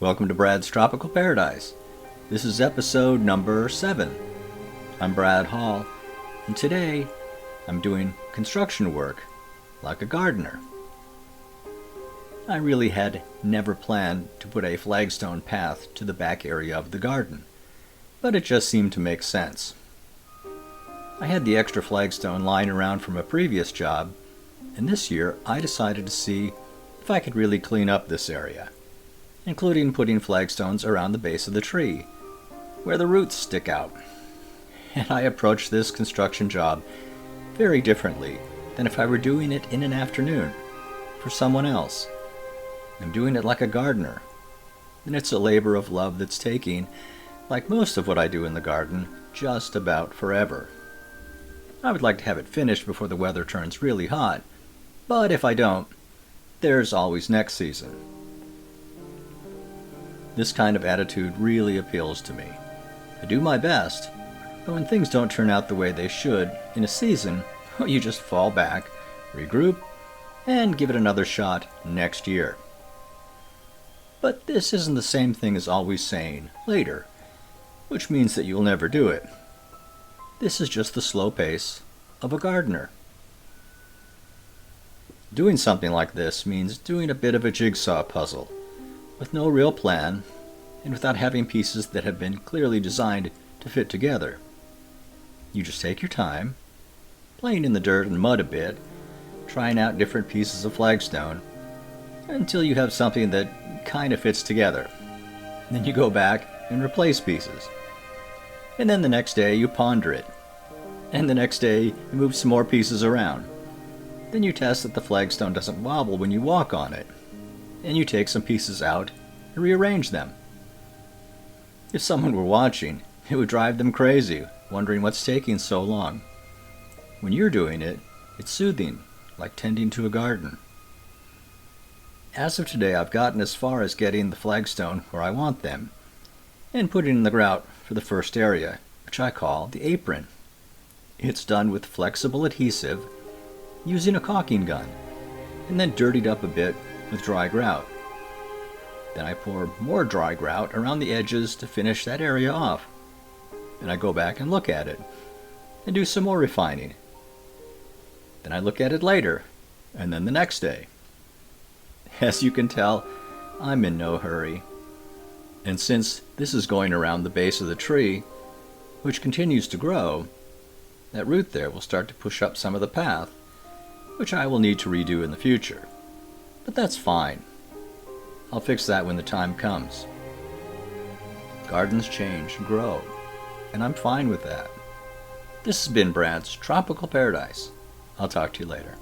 Welcome to Brad's Tropical Paradise. This is episode number 7. I'm Brad Hall, and today I'm doing construction work like a gardener. I really had never planned to put a flagstone path to the back area of the garden, but it just seemed to make sense. I had the extra flagstone lying around from a previous job, and this year I decided to see if I could really clean up this area, including putting flagstones around the base of the tree, where the roots stick out. And I approached this construction job very differently than if I were doing it in an afternoon for someone else. I'm doing it like a gardener, and it's a labor of love that's taking, like most of what I do in the garden, just about forever. I would like to have it finished before the weather turns really hot, but if I don't, there's always next season. This kind of attitude really appeals to me. I do my best, but when things don't turn out the way they should in a season, you just fall back, regroup, and give it another shot next year. But this isn't the same thing as always saying later, which means that you'll never do it. This is just the slow pace of a gardener. Doing something like this means doing a bit of a jigsaw puzzle, with no real plan, and without having pieces that have been clearly designed to fit together. You just take your time, playing in the dirt and mud a bit, trying out different pieces of flagstone, until you have something that kind of fits together. Then you go back and replace pieces. And then the next day you ponder it. And the next day you move some more pieces around. Then you test that the flagstone doesn't wobble when you walk on it. And you take some pieces out and rearrange them. If someone were watching, it would drive them crazy, wondering what's taking so long. When you're doing it, it's soothing, like tending to a garden. As of today, I've gotten as far as getting the flagstone where I want them, and putting in the grout for the first area, which I call the apron. It's done with flexible adhesive, using a caulking gun, and then dirtied up a bit with dry grout. Then I pour more dry grout around the edges to finish that area off. Then I go back and look at it, and do some more refining. Then I look at it later, and then the next day. As you can tell, I'm in no hurry. And since this is going around the base of the tree, which continues to grow, that root there will start to push up some of the path, which I will need to redo in the future. But that's fine. I'll fix that when the time comes. Gardens change and grow, and I'm fine with that. This has been Brad's Tropical Paradise. I'll talk to you later.